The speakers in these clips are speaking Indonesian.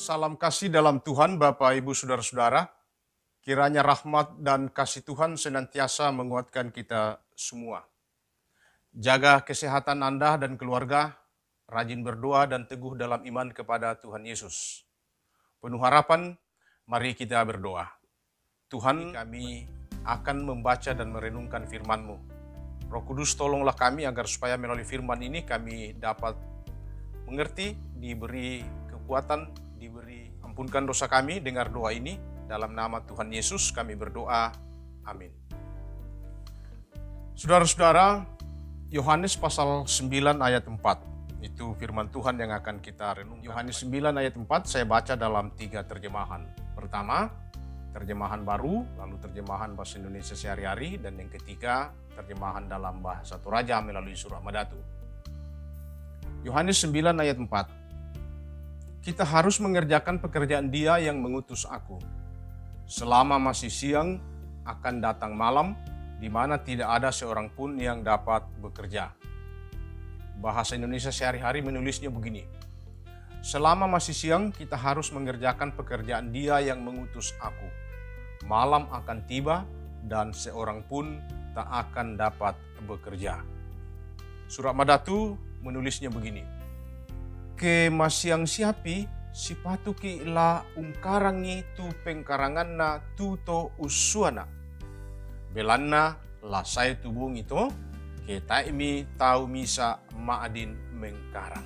Salam kasih dalam Tuhan, Bapak, Ibu, Saudara-saudara. Kiranya rahmat dan kasih Tuhan senantiasa menguatkan kita semua. Jaga kesehatan Anda dan keluarga, rajin berdoa dan teguh dalam iman kepada Tuhan Yesus. Penuh harapan, mari kita berdoa. Tuhan, kami akan membaca dan merenungkan firman-Mu. Roh Kudus, tolonglah kami agar supaya melalui firman ini kami dapat mengerti, diberi kekuatan, diberi ampunkan dosa kami. Dengar doa ini, dalam nama Tuhan Yesus kami berdoa, amin. Saudara-saudara, Yohanes pasal 9 ayat 4, itu firman Tuhan yang akan kita renungkan. Yohanes 9 ayat 4 saya baca dalam 3 terjemahan. Pertama, terjemahan baru, lalu terjemahan bahasa Indonesia sehari-hari, dan yang ketiga, terjemahan dalam bahasa Toraja melalui surah Madatu. Yohanes 9 ayat 4. Kita harus mengerjakan pekerjaan Dia yang mengutus aku. Selama masih siang, akan datang malam, di mana tidak ada seorang pun yang dapat bekerja. Bahasa Indonesia sehari-hari menulisnya begini. Selama masih siang, kita harus mengerjakan pekerjaan Dia yang mengutus aku. Malam akan tiba, dan seorang pun tak akan dapat bekerja. Surah Madatu menulisnya begini. Ke masiang siapi, sipatu ki la ungkarangi tu pengkarangan na tu to usuana. Belanna la saya tubung itu, ke taimi tau misa maadin mengkarang.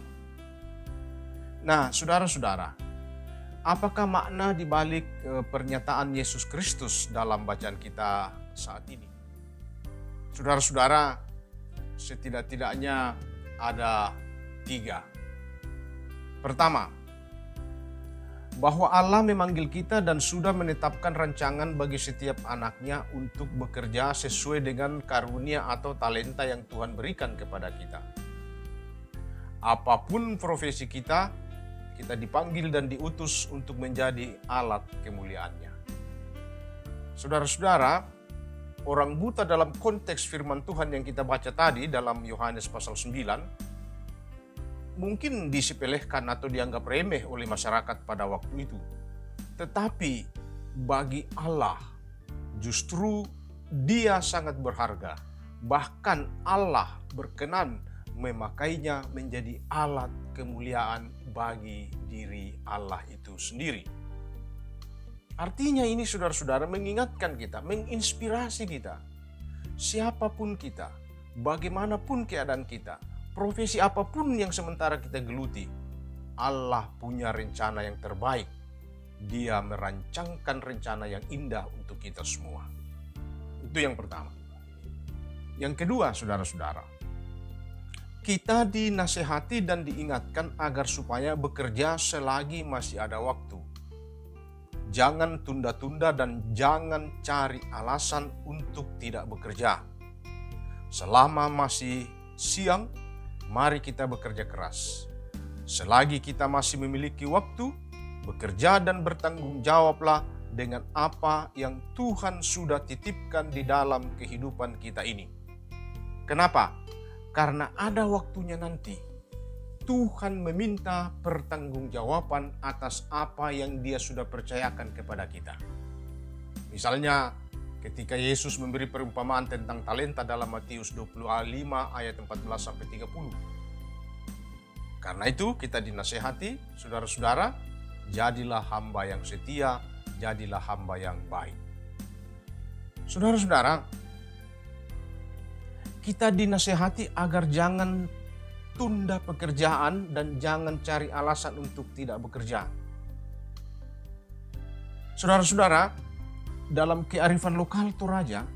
Nah, saudara-saudara, apakah makna dibalik pernyataan Yesus Kristus dalam bacaan kita saat ini? Saudara-saudara, setidak-tidaknya ada 3. Pertama, bahwa Allah memanggil kita dan sudah menetapkan rancangan bagi setiap anaknya untuk bekerja sesuai dengan karunia atau talenta yang Tuhan berikan kepada kita. Apapun profesi kita, kita dipanggil dan diutus untuk menjadi alat kemuliaannya. Saudara-saudara, orang buta dalam konteks firman Tuhan yang kita baca tadi dalam Yohanes pasal 9, mungkin disepelekan atau dianggap remeh oleh masyarakat pada waktu itu. Tetapi bagi Allah, justru Dia sangat berharga. Bahkan Allah berkenan memakainya menjadi alat kemuliaan bagi diri Allah itu sendiri. Artinya ini saudara-saudara mengingatkan kita, menginspirasi kita. Siapapun kita, bagaimanapun keadaan kita, profesi apapun yang sementara kita geluti, Allah punya rencana yang terbaik. Dia merancangkan rencana yang indah untuk kita semua. Itu yang pertama. Yang kedua, saudara-saudara, kita dinasehati dan diingatkan agar supaya bekerja selagi masih ada waktu. Jangan tunda-tunda dan jangan cari alasan untuk tidak bekerja. Selama masih siang, mari kita bekerja keras. Selagi kita masih memiliki waktu, bekerja dan bertanggung jawablah dengan apa yang Tuhan sudah titipkan di dalam kehidupan kita ini. Kenapa? Karena ada waktunya nanti. Tuhan meminta pertanggungjawaban atas apa yang Dia sudah percayakan kepada kita. Misalnya, ketika Yesus memberi perumpamaan tentang talenta dalam Matius 25 ayat 14-30. Karena itu kita dinasehati, saudara-saudara, jadilah hamba yang setia, jadilah hamba yang baik. Saudara-saudara, kita dinasehati agar jangan tunda pekerjaan dan jangan cari alasan untuk tidak bekerja. Saudara-saudara, dalam kearifan lokal Toraja,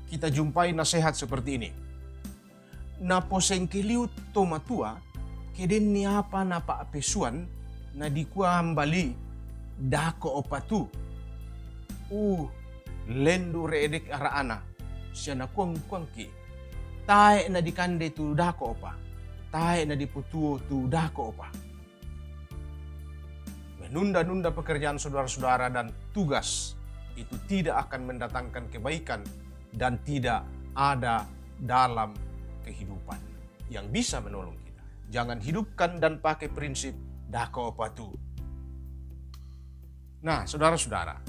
kita jumpai nasihat seperti ini. Na posengkeliu tomatua, keden ni apa na paapesuan, na di kuah mbali, dako opatu. Lendu reedek araana, siya na kuang ki. Tae na dikande tu dako opa. Tae na diputuo tu dako opa. Menunda-nunda pekerjaan saudara-saudara dan tugas itu tidak akan mendatangkan kebaikan dan tidak ada dalam kehidupan yang bisa menolong kita. Jangan hidupkan dan pakai prinsip dako opa tu. Nah, saudara-saudara,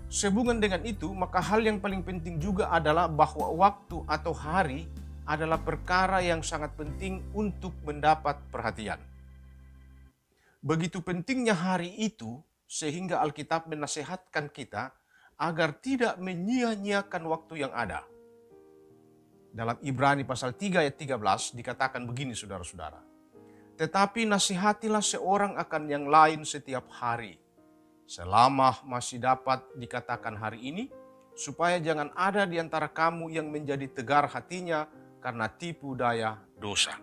sehubungan dengan itu, maka hal yang paling penting juga adalah bahwa waktu atau hari adalah perkara yang sangat penting untuk mendapat perhatian. Begitu pentingnya hari itu, sehingga Alkitab menasihatkan kita agar tidak menyia-nyiakan waktu yang ada. Dalam Ibrani pasal 3 ayat 13 dikatakan begini, saudara-saudara. Tetapi nasihatilah seorang akan yang lain setiap hari, selama masih dapat dikatakan hari ini, supaya jangan ada di antara kamu yang menjadi tegar hatinya karena tipu daya dosa.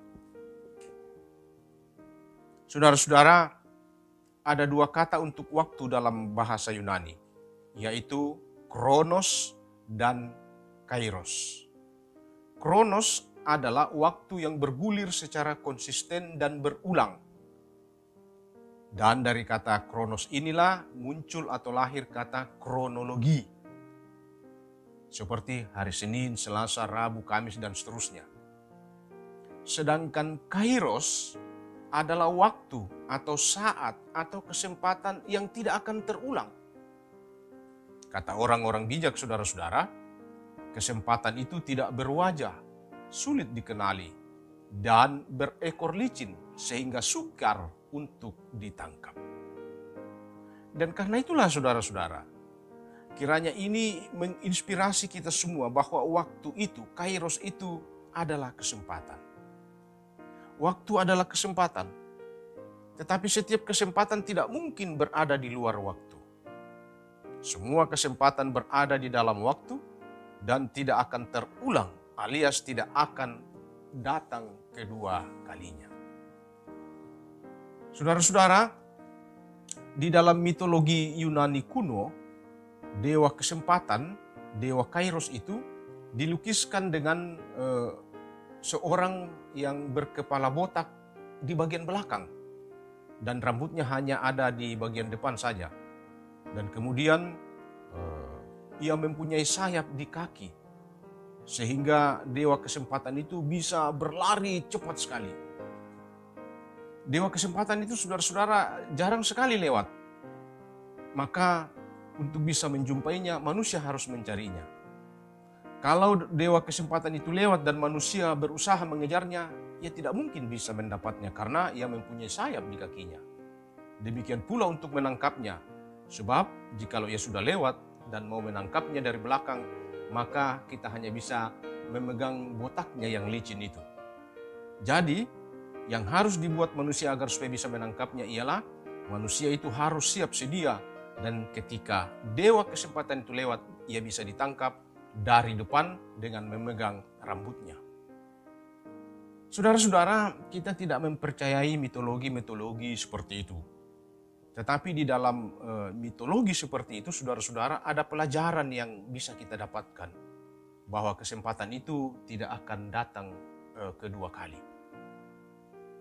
Saudara-saudara, ada dua kata untuk waktu dalam bahasa Yunani, yaitu kronos dan kairos. Kronos adalah waktu yang bergulir secara konsisten dan berulang. Dan dari kata kronos inilah muncul atau lahir kata kronologi. Seperti hari Senin, Selasa, Rabu, Kamis, dan seterusnya. Sedangkan kairos adalah waktu atau saat atau kesempatan yang tidak akan terulang. Kata orang-orang bijak, saudara-saudara, kesempatan itu tidak berwajah, sulit dikenali, dan berekor licin sehingga sukar untuk ditangkap. Dan karena itulah saudara-saudara, kiranya ini menginspirasi kita semua bahwa waktu itu, kairos itu adalah kesempatan. Waktu adalah kesempatan, tetapi setiap kesempatan tidak mungkin berada di luar waktu. Semua kesempatan berada di dalam waktu dan tidak akan terulang, alias tidak akan datang kedua kalinya. Saudara-saudara, di dalam mitologi Yunani kuno, dewa kesempatan, dewa Kairos itu dilukiskan dengan seorang yang berkepala botak di bagian belakang dan rambutnya hanya ada di bagian depan saja. Dan kemudian ia mempunyai sayap di kaki sehingga dewa kesempatan itu bisa berlari cepat sekali. Dewa kesempatan itu saudara-saudara jarang sekali lewat. Maka untuk bisa menjumpainya manusia harus mencarinya. Kalau dewa kesempatan itu lewat dan manusia berusaha mengejarnya, ia tidak mungkin bisa mendapatnya karena ia mempunyai sayap di kakinya. Demikian pula untuk menangkapnya. Sebab jikalau ia sudah lewat dan mau menangkapnya dari belakang, maka kita hanya bisa memegang botaknya yang licin itu. Jadi, yang harus dibuat manusia agar supaya bisa menangkapnya ialah manusia itu harus siap sedia, dan ketika dewa kesempatan itu lewat, ia bisa ditangkap dari depan dengan memegang rambutnya. Saudara-saudara, kita tidak mempercayai mitologi-mitologi seperti itu. Tetapi di dalam mitologi seperti itu, saudara-saudara, ada pelajaran yang bisa kita dapatkan. Bahwa kesempatan itu tidak akan datang kedua kali.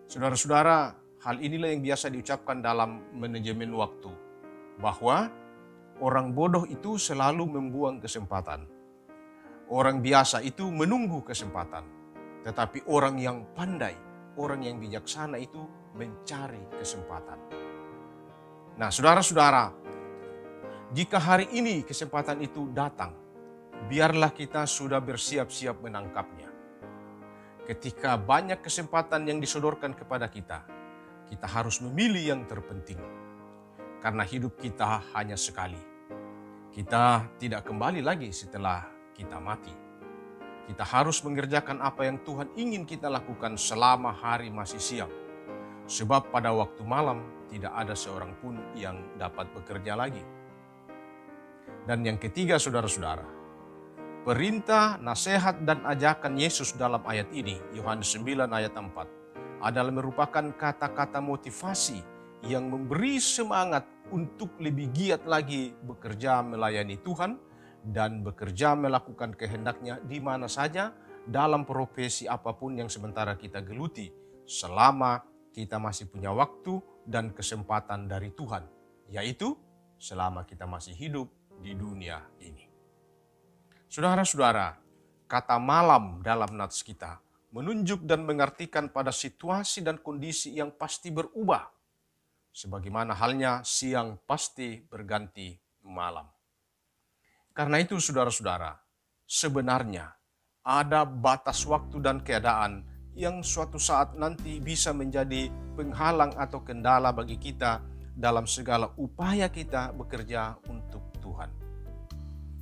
Saudara-saudara, hal inilah yang biasa diucapkan dalam manajemen waktu. Bahwa orang bodoh itu selalu membuang kesempatan. Orang biasa itu menunggu kesempatan. Tetapi orang yang pandai, orang yang bijaksana itu mencari kesempatan. Nah, saudara-saudara, jika hari ini kesempatan itu datang, biarlah kita sudah bersiap-siap menangkapnya. Ketika banyak kesempatan yang disodorkan kepada kita, kita harus memilih yang terpenting. Karena hidup kita hanya sekali. Kita tidak kembali lagi setelah kita mati. Kita harus mengerjakan apa yang Tuhan ingin kita lakukan selama hari masih siang. Sebab pada waktu malam tidak ada seorang pun yang dapat bekerja lagi. Dan yang ketiga, saudara-saudara, perintah, nasihat, dan ajakan Yesus dalam ayat ini, Yohanes 9 ayat 4, adalah merupakan kata-kata motivasi yang memberi semangat untuk lebih giat lagi bekerja melayani Tuhan dan bekerja melakukan kehendaknya di mana saja dalam profesi apapun yang sementara kita geluti, selama kita masih punya waktu dan kesempatan dari Tuhan, yaitu selama kita masih hidup di dunia ini. Saudara-saudara, kata malam dalam nats kita menunjuk dan mengartikan pada situasi dan kondisi yang pasti berubah. sebagaimana halnya siang pasti berganti malam. Karena itu saudara-saudara, sebenarnya ada batas waktu dan keadaan yang suatu saat nanti bisa menjadi penghalang atau kendala bagi kita dalam segala upaya kita bekerja untuk Tuhan.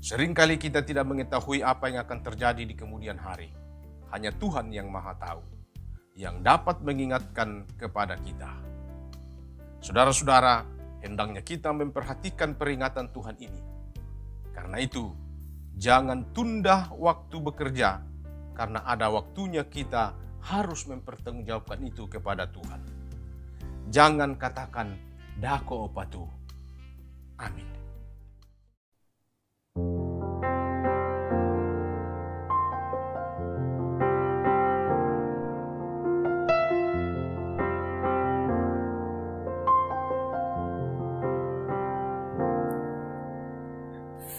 Seringkali kita tidak mengetahui apa yang akan terjadi di kemudian hari. Hanya Tuhan yang Maha Tahu, yang dapat mengingatkan kepada kita. Saudara-saudara, hendaknya kita memperhatikan peringatan Tuhan ini. Karena itu, jangan tunda waktu bekerja, karena ada waktunya kita harus mempertanggungjawabkan itu kepada Tuhan. Jangan katakan, dako opatu. Amin.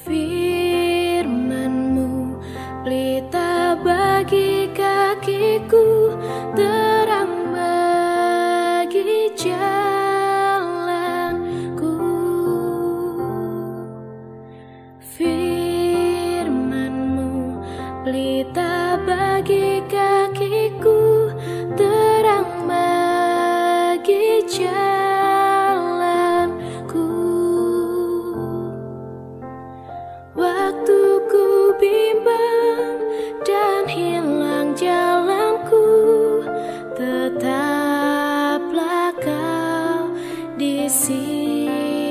Firman-Mu pelita bagi kakiku, terang bagi jalanku. Firman-Mu pelita bagi kakiku, terang bagi jalanku. Waktu ku bimbang dan hilang jalanku, tetaplah Kau di sisiku.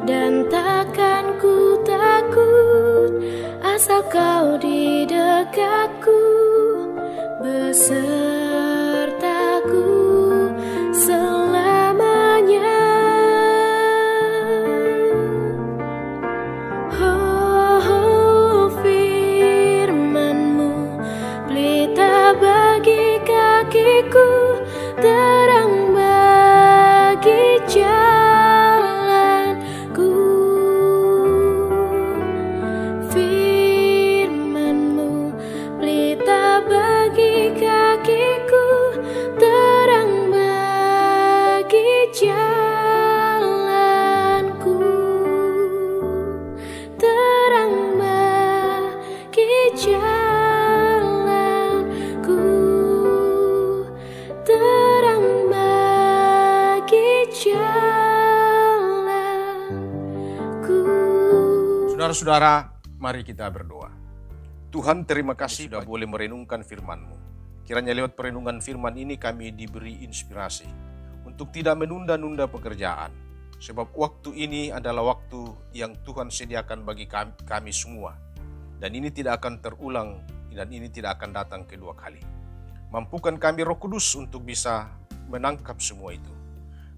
Dan takkan ku takut, asal Kau di dekatku, besertaku selamanya. Bagi kakiku, terang bagi jalanku. Firman-Mu pelita bagi kakiku, terang bagi jalanku. Terang bagi jalanku. Saudara-saudara, mari kita berdoa. Tuhan, terima kasih sudah boleh merenungkan firman-Mu. Kiranya lewat perenungan firman ini kami diberi inspirasi untuk tidak menunda-nunda pekerjaan. Sebab waktu ini adalah waktu yang Tuhan sediakan bagi kami semua. Dan ini tidak akan terulang dan ini tidak akan datang kedua kali. Mampukan kami Roh Kudus untuk bisa menangkap semua itu.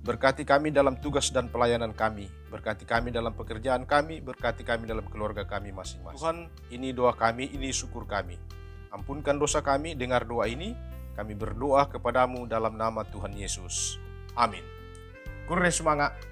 Berkati kami dalam tugas dan pelayanan kami. Berkati kami dalam pekerjaan kami. Berkati kami dalam keluarga kami masing-masing. Tuhan, ini doa kami, ini syukur kami. Ampunkan dosa kami, dengar doa ini. Kami berdoa kepadamu dalam nama Tuhan Yesus. Amin. Kurre semangat.